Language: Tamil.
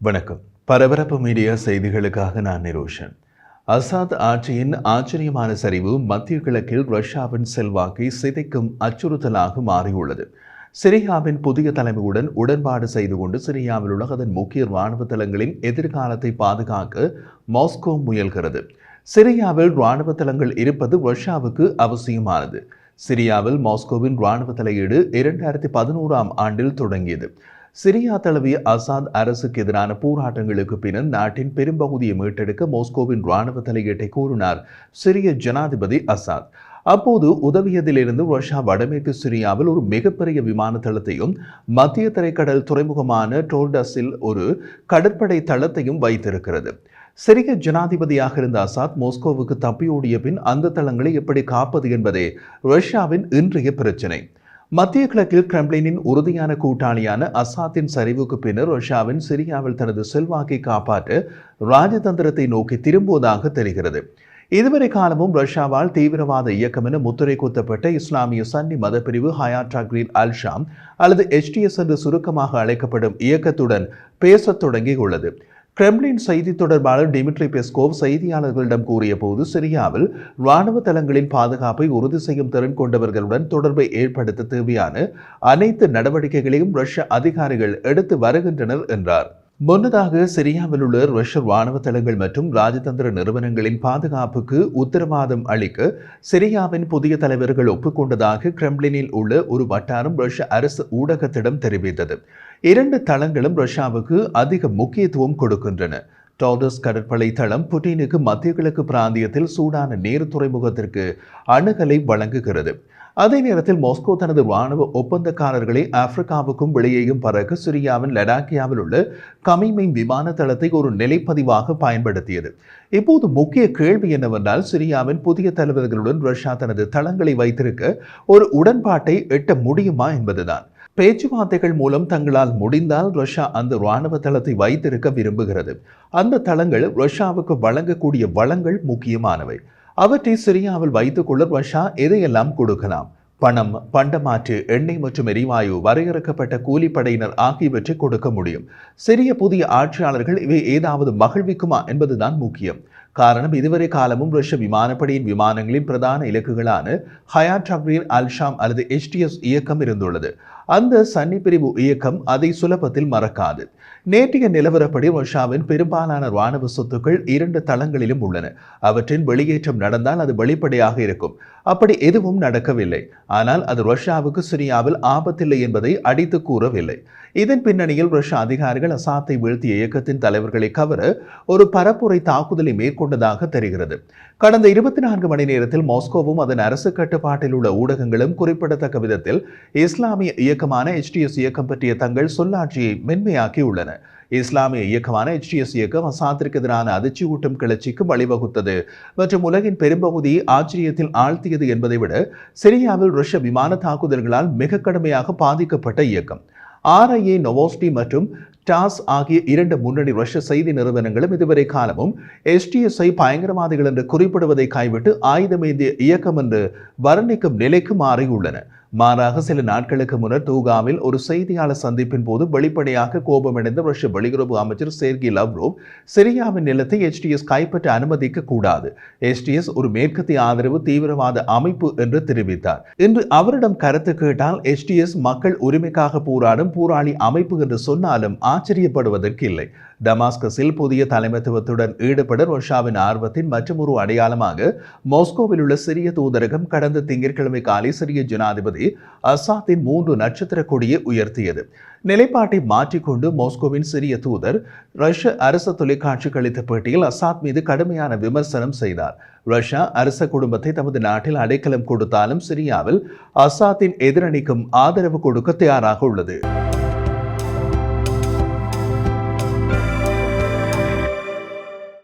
வணக்கம். பரபரப்பு மீடியா செய்திகளுக்காக நான் நிரோஷன். அசாத் ஆட்சியின் ஆச்சரியமான சரிவு மத்திய கிழக்கில் ரஷ்யாவின் செல்வாக்கை சிதைக்கும் அச்சுறுத்தலாக மாறியுள்ளது. சிரியாவின் புதிய தலைமையுடன் உடன்பாடு செய்து கொண்டு சிரியாவில் உள்ள அதன் முக்கிய இராணுவ தளங்களின் எதிர்காலத்தை பாதுகாக்க மாஸ்கோ முயல்கிறது. சிரியாவில் இராணுவ தளங்கள் இருப்பது ரஷ்யாவுக்கு அவசியமானது. சிரியாவில் மாஸ்கோவின் இராணுவ தலையீடு 2011ஆம் ஆண்டில் தொடங்கியது. சிரியா தழுவிய அசாத் அரசுக்கு எதிரான போராட்டங்களுக்கு பின்னர் நாட்டின் பெரும்பகுதியை மீட்டெடுக்க மாஸ்கோவின் இராணுவ தலையீட்டை கூறினார் சிரிய ஜனாதிபதி அசாத். அப்போது உதவியதிலிருந்து ரஷ்யா வடமேற்கு சிரியாவில் ஒரு மிகப்பெரிய விமான தளத்தையும் மத்திய தரைக்கடல் துறைமுகமான டோர்டஸில் ஒரு கடற்படை தளத்தையும் வைத்திருக்கிறது. சிரிய ஜனாதிபதியாக இருந்த அசாத் மாஸ்கோவுக்கு தப்பியோடிய பின் அந்த தளங்களை எப்படி காப்பது என்பதே ரஷ்யாவின் இன்றைய பிரச்சினை. மத்திய கிழக்கில் கிரெம்ளினின் உறுதியான கூட்டாளியான அசாத்தின் சரிவுக்கு பின்னர் ரஷ்யாவின் சிரியாவில் தனது செல்வாக்கை காப்பாற்ற ராஜதந்திரத்தை நோக்கி திரும்புவதாக தெரிகிறது. இதுவரை காலமும் ரஷ்யாவால் தீவிரவாத இயக்கம் என முத்திரை குத்தப்பட்ட இஸ்லாமிய சன்னி மதப்பிரிவு ஹயாட் டக்ரீர் அல் ஷாம் அல்லது HTS என்று சுருக்கமாக அழைக்கப்படும் இயக்கத்துடன் பேசத் தொடங்கியுள்ளது. கிரெம்ளின் செய்தி தொடர்பாளர் டிமிட்ரி பெஸ்கோவ் செய்தியாளர்களிடம் கூறிய போது சிரியாவில் இராணுவ தளங்களின் பாதுகாப்பை உறுதி செய்யும் திறன் கொண்டவர்களுடன் தொடர்பை ஏற்படுத்த தேவையான அனைத்து நடவடிக்கைகளையும் ரஷ்ய அதிகாரிகள் எடுத்து வருகின்றனர் என்றார். முன்னதாக சிரியாவில் உள்ள ரஷ்ய இராணுவ தளங்கள் மற்றும் ராஜதந்திர நிறுவனங்களின் பாதுகாப்புக்கு உத்தரவாதம் அளிக்க சிரியாவின் புதிய தலைவர்கள் ஒப்புக்கொண்டதாக கிரெம்ளினில் உள்ள ஒரு வட்டாரம் ரஷ்ய அரசு ஊடகத்திடம் தெரிவித்தது. 2 தளங்களும் ரஷ்யாவுக்கு அதிக முக்கியத்துவம் கொடுக்கின்றன. டார்டஸ் கடற்படை தளம் புட்டினுக்கு மத்திய கிழக்கு பிராந்தியத்தில் சூடான நீர் துறைமுகத்திற்கு அணுகலை வழங்குகிறது. அதே நேரத்தில் மாஸ்கோ தனது இராணுவ ஒப்பந்தக்காரர்களை ஆப்பிரிக்காவுக்கும் வெளியேயும் பறக்க சிரியாவின் லடாக்கியாவில் உள்ள கமிமைன் விமான தளத்தை ஒரு நிலைப்பதிவாக பயன்படுத்தியது. இப்போது முக்கிய கேள்வி என்னவென்றால் சிரியாவின் புதிய தலைவர்களுடன் ரஷ்யா தனது தளங்களை வைத்திருக்க ஒரு உடன்பாட்டை எட்ட முடியுமா என்பதுதான். பேச்சுவார்த்தைகள் மூலம் தங்களால் முடிந்தால் ரஷ்யா அந்த இராணுவ தளத்தை வைத்திருக்க விரும்புகிறது. அந்த தளங்கள் ரஷ்யாவுக்கு வழங்கக்கூடிய வளங்கள் முக்கியமானவை. அவற்றை சிரியாவில் வைத்துக் கொள்ள ரஷ்யா எதையெல்லாம் கொடுக்கலாம்? பணம், பண்டமாற்று, எண்ணெய் மற்றும் எரிவாயு, வரையறுக்கப்பட்ட கூலிப்படையினர் ஆகியவற்றை கொடுக்க முடியும். சிறிய புதிய ஆட்சியாளர்கள் இவை ஏதாவது மகிழ்விக்குமா என்பதுதான் முக்கியம். காரணம், இதுவரை காலமும் ரஷ்ய விமானப்படையின் விமானங்களின் பிரதான இலக்குகளான ஹயாட் டக்ரீர் அல் ஷாம் அல்லது HTS இயக்கம் இருந்துள்ளது. அந்த சன்னி பிரிவு இயக்கம் அதை சுலபத்தில் மறக்காது. நேற்றைய நிலவரப்படி ரஷ்யாவின் பெரும்பாலான இராணுவ சொத்துக்கள் 2 தளங்களிலும் உள்ளன. அவற்றின் வெளியேற்றம் நடந்தால் அது வெளிப்படையாக இருக்கும். அப்படி எதுவும் நடக்கவில்லை. ஆனால் அது ரஷ்யாவுக்கு சிரியாவில் ஆபத்தில்லை என்பதை அடித்து கூறவில்லை. இதன் பின்னணியில் ரஷ்ய அதிகாரிகள் அசாத்தை வீழ்த்திய இயக்கத்தின் தலைவர்களை கவர ஒரு பரப்புரை தாக்குதலை மேற்கொண்டதாக தெரிகிறது. கடந்த 24 மணி நேரத்தில் மாஸ்கோவும் அதன் அரசு கட்டுப்பாட்டில் உள்ள ஊடகங்களும் குறிப்பிடத்தக்க விதத்தில் இஸ்லாமிய இயக்கமான HTS இயக்கம் பற்றிய தங்கள் சொல்லாட்சியை மென்மையாக்கியுள்ளன. இஸ்லாமிய இயக்கமான HTS இயக்கம் அசாத்திற்கு எதிரான அதிர்ச்சியூட்டும் கிளர்ச்சிக்கு வழிவகுத்தது மற்றும் உலகின் பெரும்பகுதியை ஆச்சரியத்தில் ஆழ்த்தியது என்பதை விட சிரியாவில் ரஷ்ய விமான தாக்குதல்களால் மிக கடுமையாக பாதிக்கப்பட்ட இயக்கம். RIA நோவோஸ்டி மற்றும் டாஸ் ஆகிய 2 முன்னணி ரஷ்ய செய்தி நிறுவனங்களும் இதுவரை காலமும் HTS-ஐ பயங்கரவாதிகள் என்று குறிப்பிடுவதை கைவிட்டு ஆயுதமேந்திய இயக்கம் என்று வர்ணிக்கும் நிலைக்கு மாறியுள்ளன. மாறாக சில நாட்களுக்கு முன்னர் தூகாவில் ஒரு செய்தியாளர் சந்திப்பின் போது வெளிப்படையாக கோபமடைந்த ரஷ்ய வெளியுறவு அமைச்சர் செர்கி லவ்ரோவ் சிரியாவின் நிலத்தை HTS கைப்பற்ற அனுமதிக்க கூடாது. HTS ஒரு மேற்கத்திய ஆதரவு தீவிரவாத அமைப்பு என்று தெரிவித்தார். இன்று அவரிடம் கருத்து கேட்டால் HTS மக்கள் உரிமைக்காக போராடும் போராளி அமைப்பு என்று சொன்னாலும் ஆச்சரியப்படுவதற்கு இல்லை. டமாஸ்கஸில் புதிய தலைமைத்துவத்துடன் ஈடுபட ரஷ்யாவின் ஆர்வத்தின் மற்றொரு அடையாளமாக மாஸ்கோவில் உள்ள சிரிய தூதரகம் கடந்த திங்கட்கிழமை காலை சிரிய ஜனாதிபதி அசாத்தின் 3 நட்சத்திர கொடியை உயர்த்தியது. நிலைப்பாட்டை மாற்றிக்கொண்டு மாஸ்கோவின் சிரிய தூதர் ரஷ்ய அரசு தொலைக்காட்சிக்கு அளித்த பேட்டியில் அசாத் மீது கடுமையான விமர்சனம் செய்தார். ரஷ்யா அரச குடும்பத்தை தமது நாட்டில் அடைக்கலம் கொடுத்தாலும் சிரியாவில் அசாத்தின் எதிரணிக்கும் ஆதரவு கொடுக்க தயாராக உள்ளது.